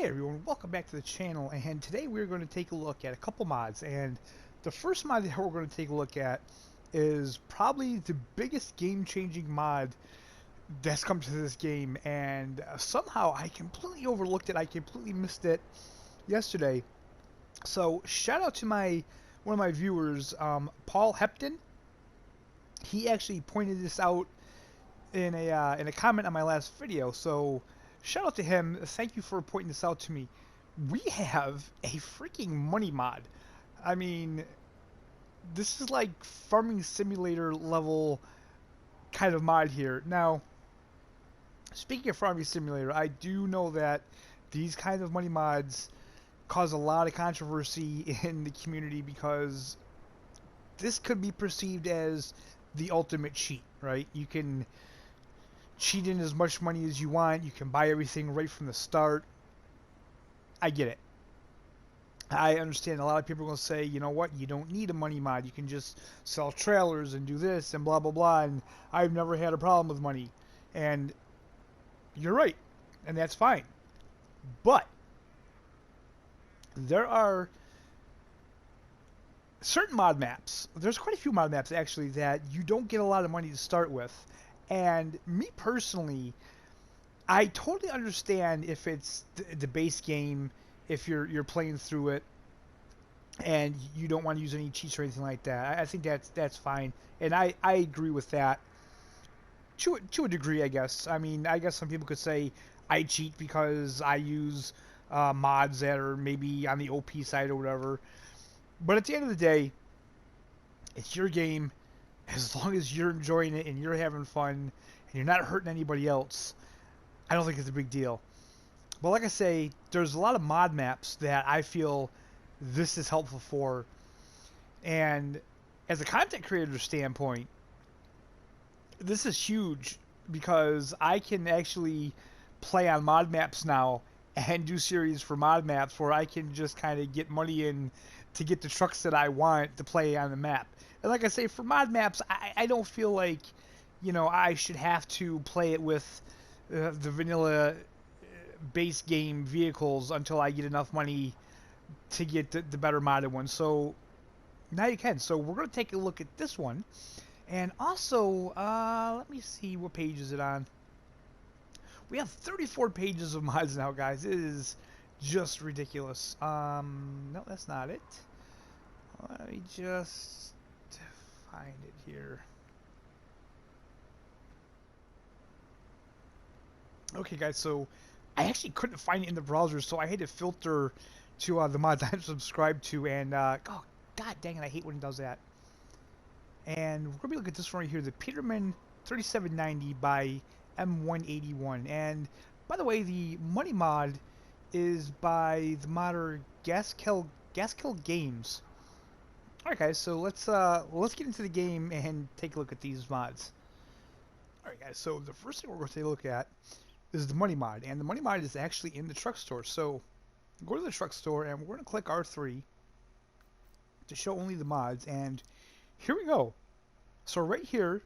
everyone, welcome back to the channel, and today we're going to take a look at a couple mods. And the first mod that we're going to take a look at is probably the biggest game-changing mod that's come to this game, and somehow I completely overlooked it. I completely missed it yesterday. So shout out to one of my viewers, Paul Hepton. He actually pointed this out in a comment on my last video, so shout out to him. Thank you for pointing this out to me. We have a freaking money mod. I mean, this is like farming simulator level kind of mod here. Now, speaking of farming simulator, I do know that these kinds of money mods cause a lot of controversy in the community because this could be perceived as the ultimate cheat, right? You can cheat in as much money as you want. You can buy everything right from the start. I get it. I understand a lot of people are going to say, you know what, you don't need a money mod. You can just sell trailers and do this and blah, blah, blah. And I've never had a problem with money. And you're right. And that's fine. But there are certain mod maps. There's quite a few mod maps, actually, that you don't get a lot of money to start with. And me personally, I totally understand if it's the base game, if you're playing through it, and you don't want to use any cheats or anything like that. I think that's fine, and I agree with that to a degree, I guess. I mean, I guess some people could say I cheat because I use mods that are maybe on the OP side or whatever. But at the end of the day, it's your game. As long as you're enjoying it and you're having fun and you're not hurting anybody else, I don't think it's a big deal. But like I say, there's a lot of mod maps that I feel this is helpful for. And as a content creator standpoint, this is huge because I can actually play on mod maps now and do series for mod maps where I can just kind of get money in to get the trucks that I want to play on the map. And like I say, for mod maps, I don't feel like, you know, I should have to play it with the vanilla base game vehicles until I get enough money to get the better modded ones. So now you can. So we're going to take a look at this one. And also, let me see, what page is it on? We have 34 pages of mods now, guys. It is just ridiculous. No, that's not it. Let me just find it here. Okay, guys, so I actually couldn't find it in the browser, so I had to filter to the mods I'm subscribed to, and oh, god dang it, I hate when it does that. And we're gonna be looking at this one right here, the Peterman 3790 by M181. And by the way, the money mod is by the modder Gaskill Games. Alright, guys, so let's get into the game and take a look at these mods. Alright, guys, so the first thing we're going to take a look at is the money mod, and the money mod is actually in the truck store. So go to the truck store and we're going to click R3 to show only the mods, and here we go. So right here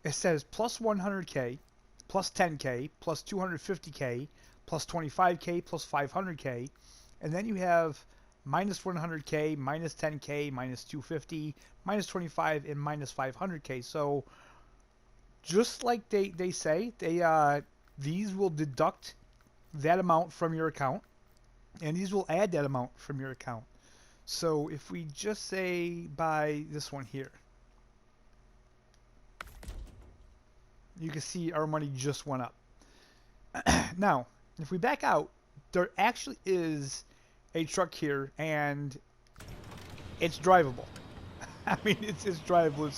it says plus 100k, plus 10k, plus 250k, plus 25k, plus 500k, and then you have minus 100k, minus 10k, minus 250, minus 25, and minus 500k. So just like they say, these will deduct that amount from your account, and these will add that amount from your account. So if we just say buy this one here, you can see our money just went up. Now, if we back out, there actually is a truck here, and it's drivable. I mean, it's drivable.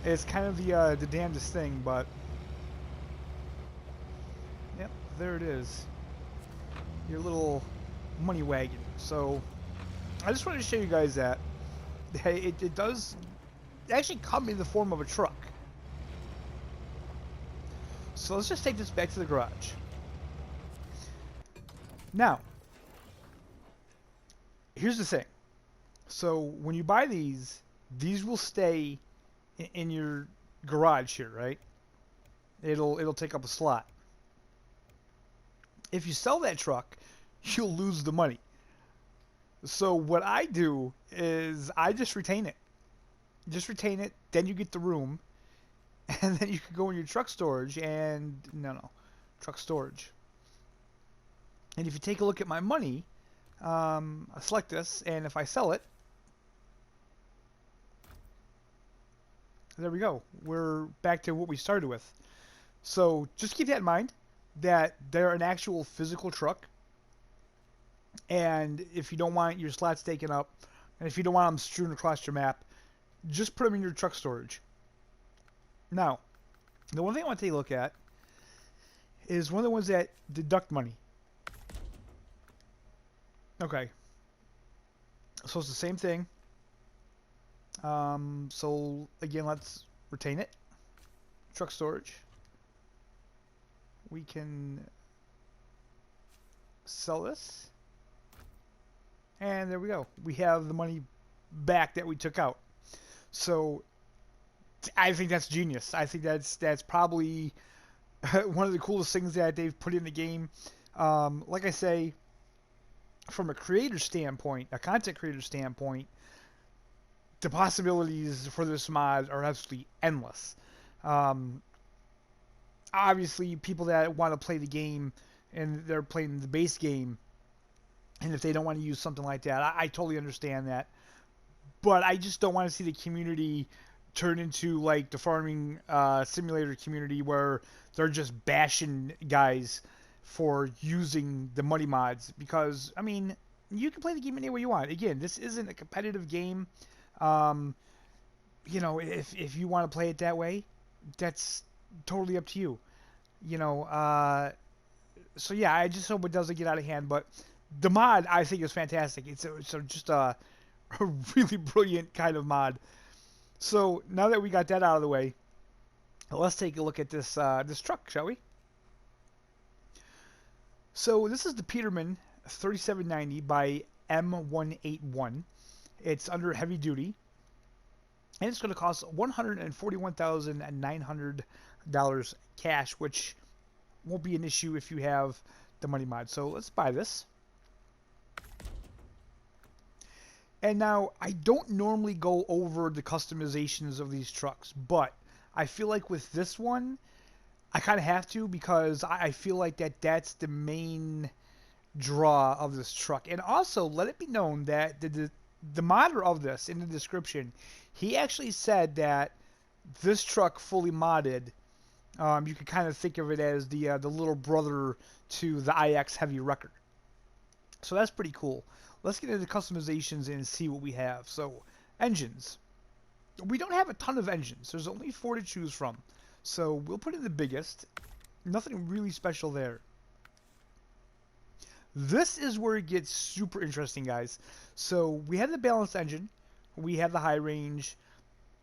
It's kind of the damnedest thing, but yep, there it is. Your little money wagon. So I just wanted to show you guys that it does actually come in the form of a truck. So let's just take this back to the garage. Now, here's the thing. So when you buy these will stay in your garage here, right? It'll take up a slot. If you sell that truck, you'll lose the money. So what I do is I just retain it. Just retain it, then you get the room, and then you can go in your truck storage and no, truck storage. And if you take a look at my money, I select this, and if I sell it, there we go. We're back to what we started with. So just keep that in mind, that they're an actual physical truck. And if you don't want your slots taken up, and if you don't want them strewn across your map, just put them in your truck storage. Now, the one thing I want to take a look at is one of the ones that deduct money. Okay. So it's the same thing. So again, let's retain it. Truck storage. We can sell this. And there we go. We have the money back that we took out. So I think that's genius. I think that's probably one of the coolest things that they've put in the game. Like I say, from a creator standpoint, a content creator standpoint, the possibilities for this mod are absolutely endless. Obviously, people that want to play the game and they're playing the base game, and if they don't want to use something like that, I totally understand that. But I just don't want to see the community turn into like the farming simulator community where they're just bashing guys for using the money mods. Because, I mean, you can play the game any way you want. Again, this isn't a competitive game. You know, if you want to play it that way, that's totally up to you. You know, so yeah, I just hope it doesn't get out of hand. But the mod, I think, is fantastic. It's just a really brilliant kind of mod. So now that we got that out of the way, let's take a look at this this truck, shall we? So this is the Peterman 3790 by M181. It's under heavy duty, and it's going to cost $141,900 cash, which won't be an issue if you have the money mod. So let's buy this. And now, I don't normally go over the customizations of these trucks, but I feel like with this one, I kind of have to, because I feel like that's the main draw of this truck. And also, let it be known that the modder of this, in the description, he actually said that this truck fully modded, you could kind of think of it as the little brother to the IX Heavy Wrecker. So that's pretty cool. Let's get into customizations and see what we have. So, engines. We don't have a ton of engines. There's only 4 to choose from. So, we'll put in the biggest. Nothing really special there. This is where it gets super interesting, guys. So, we have the balanced engine. We have the high range.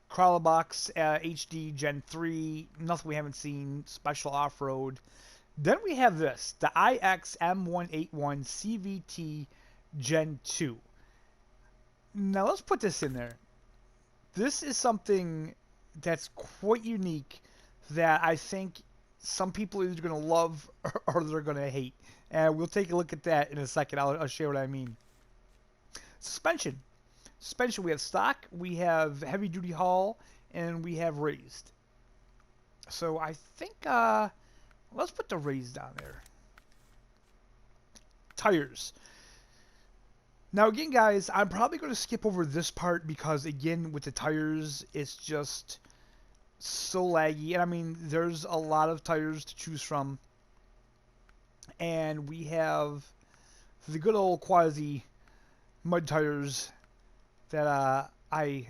Crawlerbox HD Gen 3. Nothing we haven't seen. Special off-road. Then we have this. The IX M181 CVT Gen 2. Now let's put this in there. This is something that's quite unique that I think some people are either going to love or they're going to hate. And we'll take a look at that in a second. I'll show you what I mean. Suspension. Suspension, we have stock, we have heavy duty haul, and we have raised. So I think, let's put the raised down there. Tires. Now again, guys, I'm probably going to skip over this part because, again, with the tires, it's just so laggy. And I mean, there's a lot of tires to choose from. And we have the good old quasi mud tires that I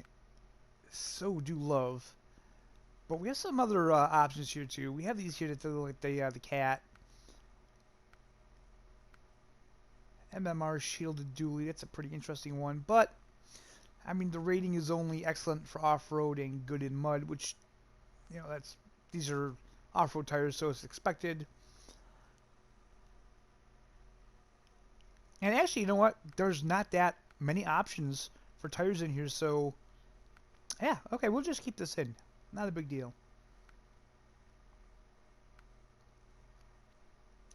so do love. But we have some other options here too. We have these here that look like the cat. MMR shielded dually, that's a pretty interesting one. But, I mean, the rating is only excellent for off-road and good in mud, which, you know, these are off-road tires, so it's expected. And actually, you know what? There's not that many options for tires in here, so yeah, okay, we'll just keep this in. Not a big deal.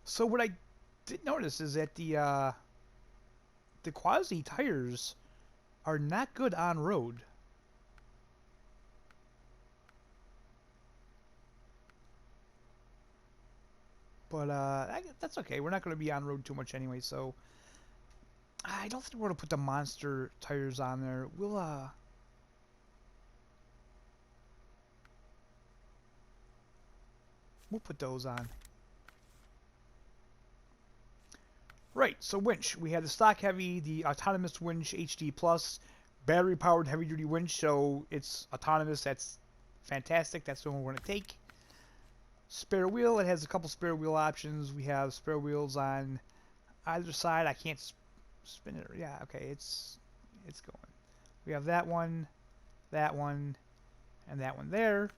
So what I did notice is that the quasi tires are not good on road. But that's okay. We're not going to be on road too much anyway, so I don't think we're going to put the monster tires on there. We'll put those on. Right, so winch. We have the stock heavy, the autonomous winch HD Plus, battery powered heavy duty winch, so it's autonomous. That's fantastic. That's the one we're going to take. Spare wheel. It has a couple spare wheel options. We have spare wheels on either side. I can't spin it. Yeah, okay, it's going. We have that one, and that one there.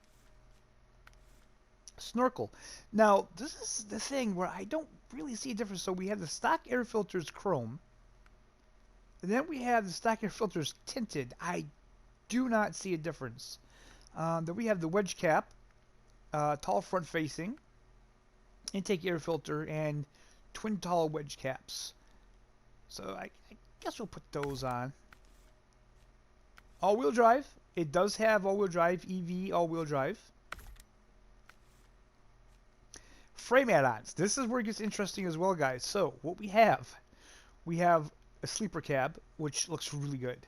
Snorkel. Now, this is the thing where I don't really see a difference. So we have the stock air filters chrome, and then we have the stock air filters tinted. I do not see a difference. Then we have the wedge cap, tall front facing, intake air filter, and twin tall wedge caps. So I guess we'll put those on. All-wheel drive. It does have all-wheel drive, EV all-wheel drive. Frame add-ons. This is where it gets interesting as well, guys. So what we have a sleeper cab, which looks really good.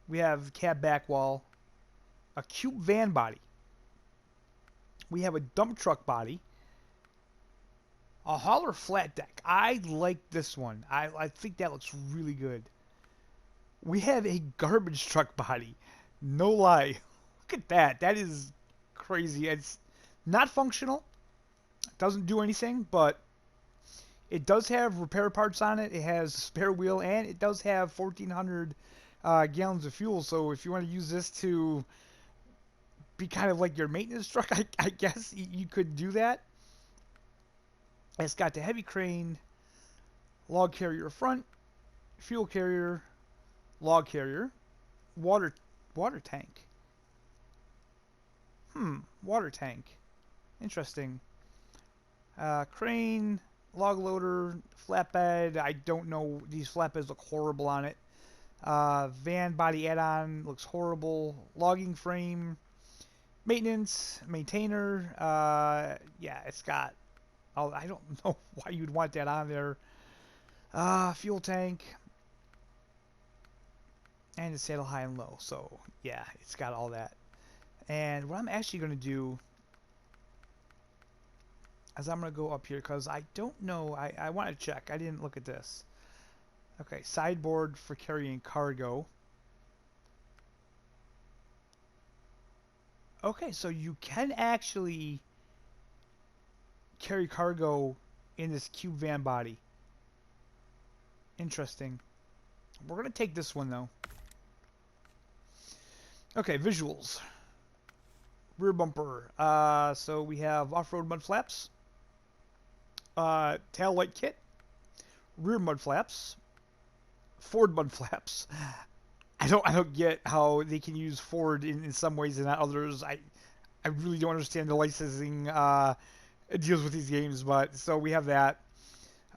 We have cab back wall, a cube van body. We have a dump truck body, a hauler flat deck. I like this one. I think that looks really good. We have a garbage truck body. No lie. Look at that. That is crazy. It's not functional. Doesn't do anything, but it does have repair parts on it. It has a spare wheel, and it does have 1,400 gallons of fuel. So if you want to use this to be kind of like your maintenance truck, I guess you could do that. It's got the heavy crane, log carrier front, fuel carrier, log carrier, water tank. Water tank. Interesting. Crane, log loader, flatbed. I don't know. These flatbeds look horrible on it. Van body add-on looks horrible. Logging frame, maintenance, maintainer. Yeah, it's got. Oh, I don't know why you'd want that on there. Fuel tank, and it's saddle high and low. So yeah, it's got all that. And what I'm actually going to do is I'm going to go up here because I don't know. I want to check. I didn't look at this. Okay, sideboard for carrying cargo. Okay, so you can actually carry cargo in this cube van body. Interesting. We're going to take this one, though. Okay, visuals. Rear bumper. So we have off-road mud flaps. Tail light kit. Rear mud flaps. Forward mud flaps. I don't get how they can use Ford in some ways and not others. I really don't understand the licensing deals with these games, but so we have that.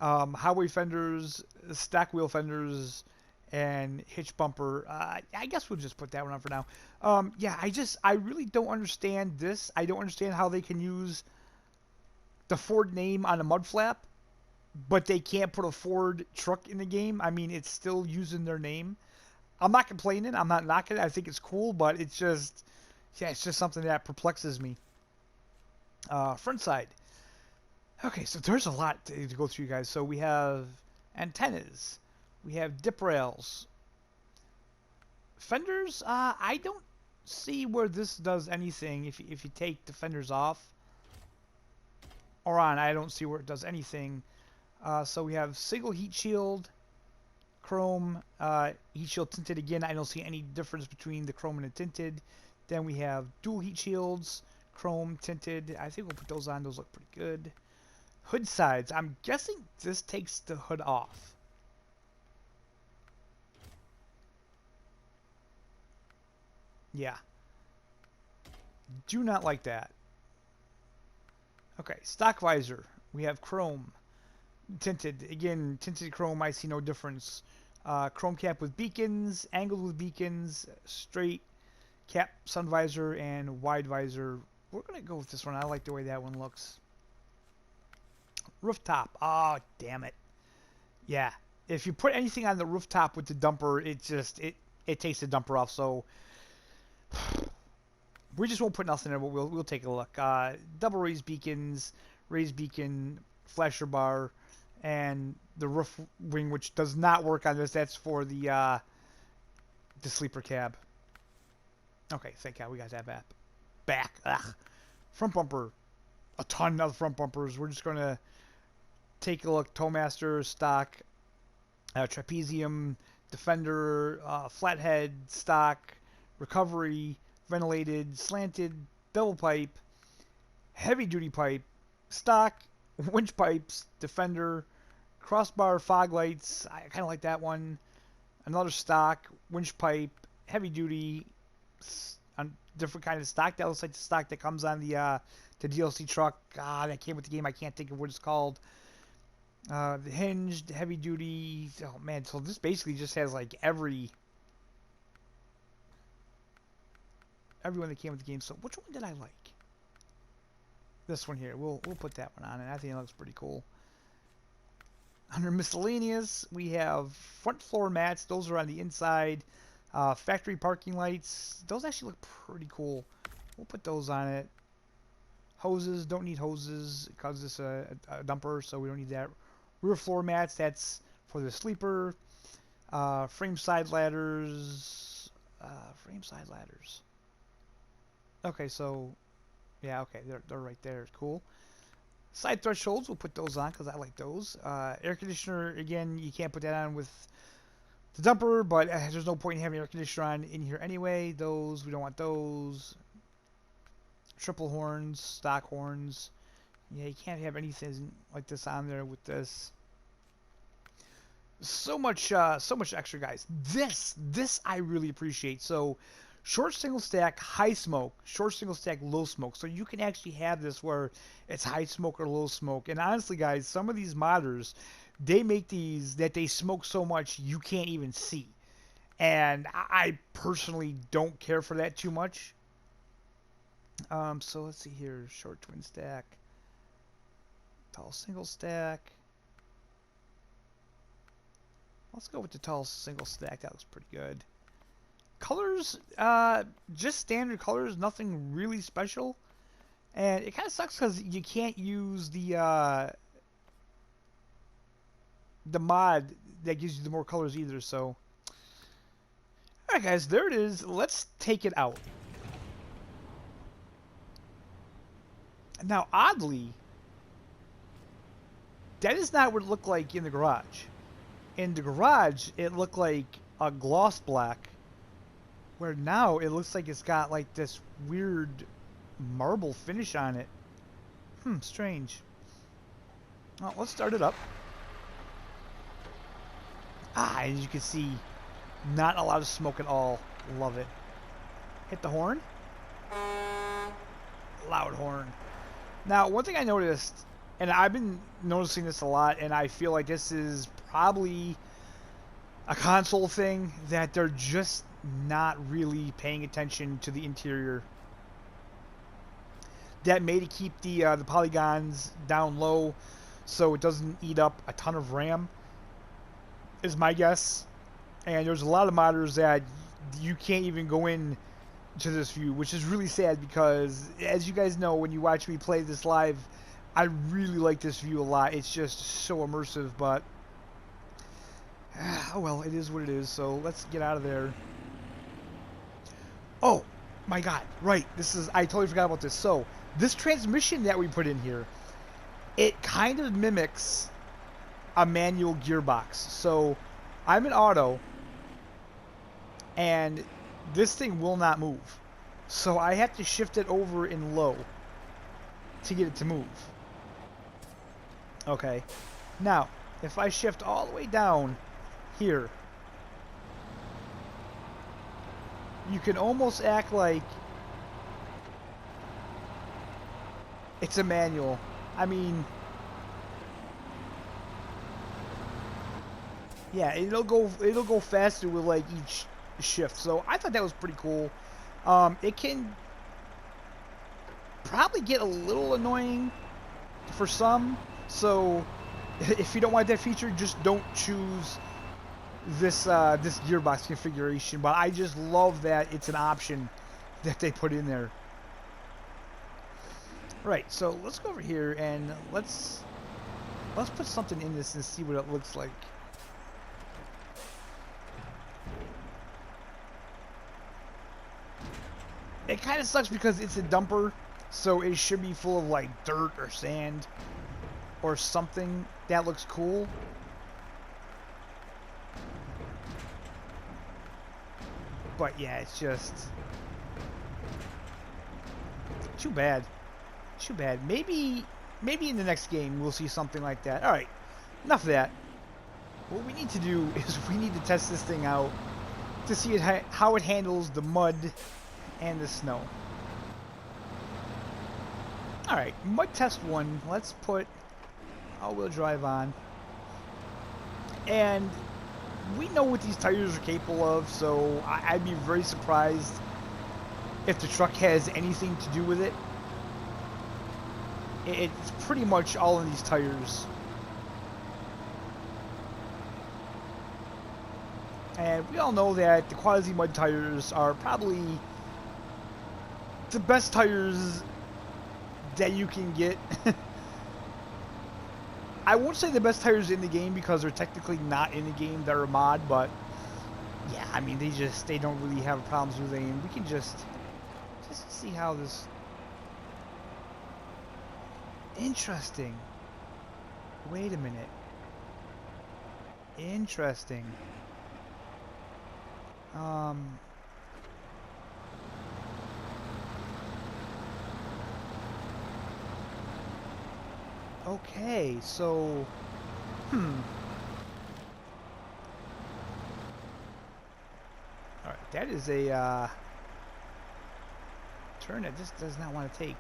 Highway fenders, stack wheel fenders, and hitch bumper. I guess we'll just put that one on for now. Yeah, I really don't understand this. I don't understand how they can use the Ford name on a mud flap, but they can't put a Ford truck in the game. I mean, it's still using their name. I'm not complaining. I'm not knocking it. I think it's cool, but it's just, yeah, it's just something that perplexes me. Front side. Okay, so there's a lot to go through, guys. So we have antennas. We have dip rails. Fenders, I don't see where this does anything if you take the fenders off. Or on, I don't see where it does anything. So we have single heat shield, chrome, heat shield tinted again. I don't see any difference between the chrome and the tinted. Then we have dual heat shields, chrome, tinted. I think we'll put those on. Those look pretty good. Hood sides. I'm guessing this takes the hood off. Yeah. Do not like that. Okay, stock visor. We have chrome. Tinted. Again, tinted chrome, I see no difference. Chrome cap with beacons, angled with beacons, straight cap, sun visor, and wide visor. We're going to go with this one. I like the way that one looks. Rooftop. Oh, damn it. Yeah. If you put anything on the rooftop with the dumper, it takes the dumper off. So we just won't put nothing in it, but we'll take a look. Double raised beacons, raised beacon, flasher bar, and the roof wing, which does not work on this. That's for the sleeper cab. Okay, thank God we got that back. Ugh. Front bumper. A ton of front bumpers. We're just going to take a look. Towmaster, stock, trapezium, defender, flathead, stock, recovery, ventilated, slanted, double pipe, heavy duty pipe, stock, winch pipes, defender, crossbar, fog lights. I kind of like that one. Another stock, winch pipe, heavy duty, different kind of stock. That looks like the stock that comes on the DLC truck. That came with the game. I can't think of what it's called. The hinged, heavy duty. Oh man, so this basically just has like everyone that came with the game. So which one did I like? This one here. We'll put that one on, and I think it looks pretty cool. Under miscellaneous, we have front floor mats. Those are on the inside. Factory parking lights. Those actually look pretty cool. We'll put those on it. Hoses. Don't need hoses because it's a dumper, so we don't need that. Rear floor mats. That's for the sleeper. Frame side ladders. Frame side ladders. Okay, so yeah, okay, they're right there. Cool. Side thresholds, we'll put those on because I like those. Air conditioner, again, you can't put that on with the dumper, but there's no point in having air conditioner on in here anyway. Those, we don't want those. Triple horns, stock horns. Yeah, you can't have anything like this on there with this. So much extra, guys. This I really appreciate. So, short single stack, high smoke. Short single stack, low smoke. So you can actually have this where it's high smoke or low smoke. And honestly, guys, some of these modders, they make these that they smoke so much you can't even see. And I personally don't care for that too much. So let's see here. Short twin stack. Tall single stack. Let's go with the tall single stack. That looks pretty good. Colors, just standard colors, nothing really special. And it kind of sucks because you can't use the mod that gives you the more colors either. So, alright guys, there it is. Let's take it out. Now, oddly, that is not what it looked like in the garage. In the garage, it looked like a gloss black, where now it looks like it's got like this weird marble finish on it. Strange. Well, let's start it up. As you can see, not a lot of smoke at all. Love it. Hit the horn. Loud horn. Now, one thing I noticed, and I've been noticing this a lot, and I feel like this is probably a console thing, that they're just not really paying attention to the interior. That may to keep the polygons down low so it doesn't eat up a ton of RAM, is my guess. And there's a lot of modders that you can't even go in to this view, which is really sad because, as you guys know, when you watch me play this live, I really like this view a lot. It's just so immersive, but oh well, it is what it is. So let's get out of there. Oh my god, right, I totally forgot about this. So this transmission that we put in here, it kind of mimics a manual gearbox. So I'm in auto, and this thing will not move. So I have to shift it over in low to get it to move. Okay. Now, if I shift all the way down here, you can almost act like it's a manual. I mean, Yeah, it'll go faster with like each shift. So I thought that was pretty cool. It can probably get a little annoying for some. So if you don't want that feature, just don't choose this gearbox configuration. But I just love that it's an option that they put in there. Right, so let's go over here and let's put something in this and see what it looks like. It kind of sucks because it's a dumper, so it should be full of like dirt or sand or something that looks cool. But yeah, it's just too bad. Too bad. Maybe in the next game we'll see something like that. All right, enough of that. What we need to do is we need to test this thing out to see how it handles the mud and the snow. All right, mud test 1. Let's put all-wheel drive on. And we know what these tires are capable of, so I'd be very surprised if the truck has anything to do with it. It's pretty much all in these tires. And we all know that the quasi mud tires are probably the best tires that you can get. I won't say the best tires in the game because they're technically not in the game, they're a mod, but yeah, I mean they don't really have problems with it, and we can just see how this. Interesting. Wait a minute. Interesting. Okay, so Alright, that is a turn that just does not want to take.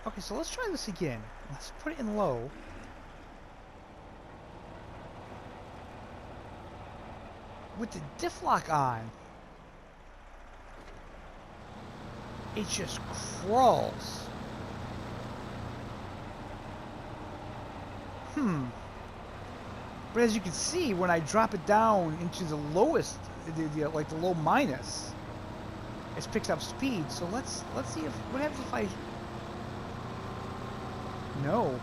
Okay, so let's try this again. Let's put it in low. With the diff lock on, it just crawls. But as you can see, when I drop it down into the lowest, like the low minus, it's picked up speed. So let's see what happens if I. No.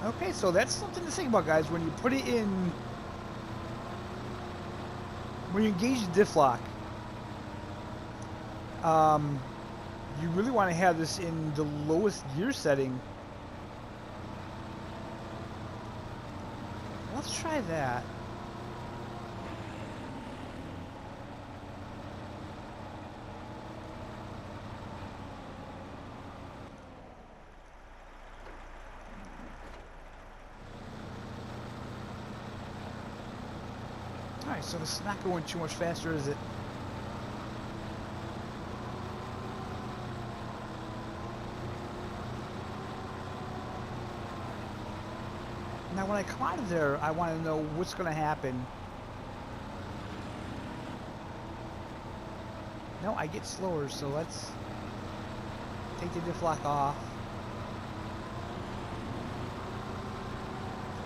Okay, so that's something to think about, guys. When you put it in, when you engage the diff lock, you really want to have this in the lowest gear setting. Let's try that. Alright, so this is not going too much faster, is it? Now when I come out of there, I want to know what's going to happen. No, I get slower, so let's take the diff lock off.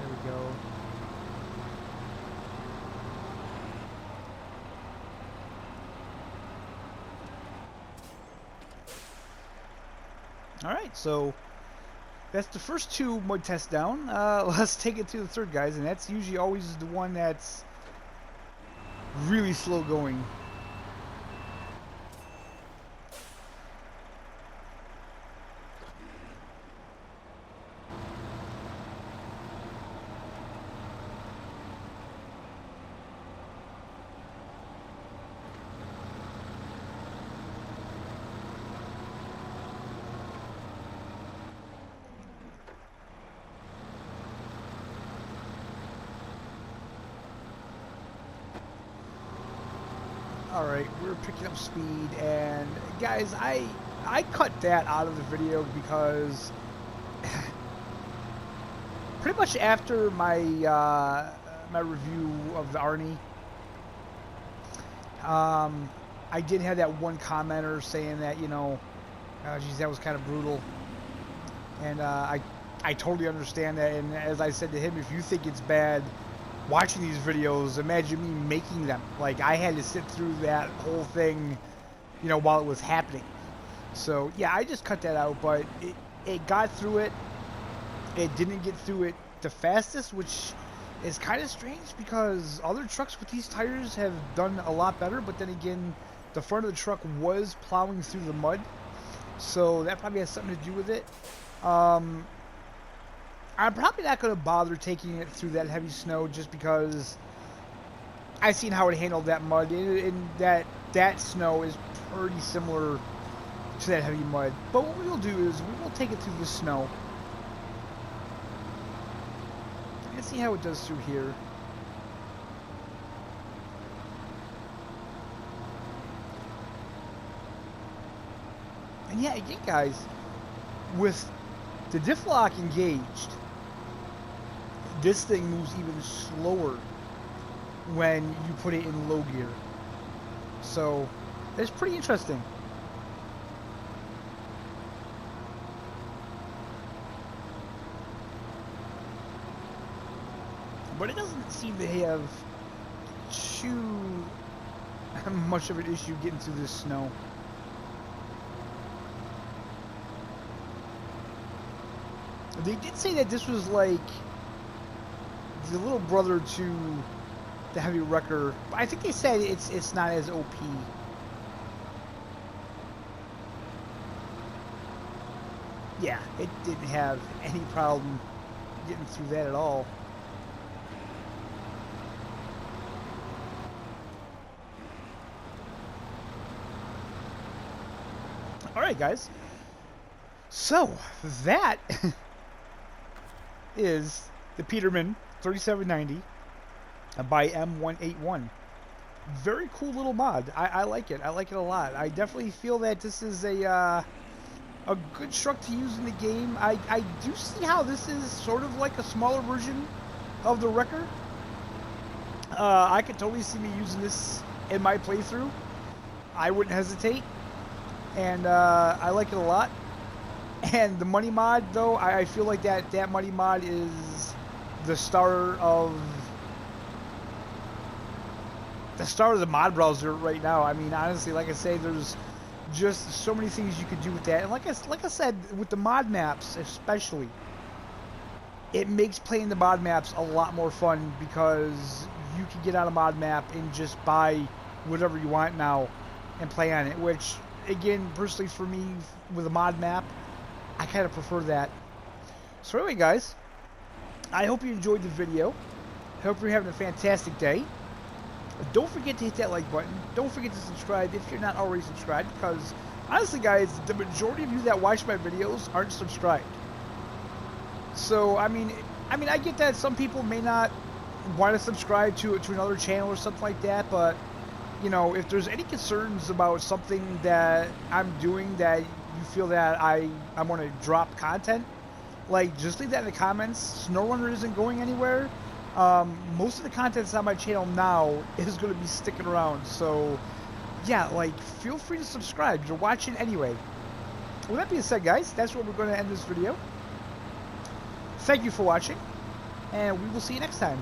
There we go. Alright, so that's the first 2 mud tests down. Let's take it to the third, guys, and that's usually always the one that's really slow going. Alright, we're picking up speed, and guys, I I cut that out of the video because pretty much after my my review of the Arnie, I did have that one commenter saying that, you know, geez, that was kind of brutal, and I totally understand that. And as I said to him, if you think it's bad watching these videos, imagine me making them. Like, I had to sit through that whole thing, you know, while it was happening. So yeah, I just cut that out, but it got through it. It didn't get through it the fastest, which is kind of strange because other trucks with these tires have done a lot better. But then again, the front of the truck was plowing through the mud, so that probably has something to do with it. I'm probably not going to bother taking it through that heavy snow just because I've seen how it handled that mud, and that snow is pretty similar to that heavy mud. But what we will do is we will take it through the snow. Let's see how it does through here. And yeah, again, guys, with the diff lock engaged, this thing moves even slower when you put it in low gear. So it's pretty interesting. But it doesn't seem to have too much of an issue getting through this snow. They did say that this was like the little brother to the Heavy Wrecker. I think they said it's not as OP. Yeah, it didn't have any problem getting through that at all. Alright, guys. So, that is the Peterman 3790 by M181. Very cool little mod. I like it. I like it a lot. I definitely feel that this is a good truck to use in the game. I do see how this is sort of like a smaller version of the Wrecker. I could totally see me using this in my playthrough. I wouldn't hesitate. And I like it a lot. And the money mod, though, I feel like that money mod is the star of the mod browser right now. I mean, honestly, like I say, there's just so many things you could do with that. And like I said, with the mod maps especially, it makes playing the mod maps a lot more fun because you can get on a mod map and just buy whatever you want now and play on it, which, again, personally for me, with a mod map, I kind of prefer that. So anyway, guys, I hope you enjoyed the video. I hope you're having a fantastic day. Don't forget to hit that like button. Don't forget to subscribe if you're not already subscribed, because honestly, guys, the majority of you that watch my videos aren't subscribed. So I mean, I get that some people may not want to subscribe to another channel or something like that, but you know, if there's any concerns about something that I'm doing that you feel that I want to drop content, like, just leave that in the comments. Snowrunner isn't going anywhere. Most of the content that's on my channel now is going to be sticking around. So, yeah, like, feel free to subscribe. You're watching anyway. With that being said, guys, that's where we're going to end this video. Thank you for watching, and we will see you next time.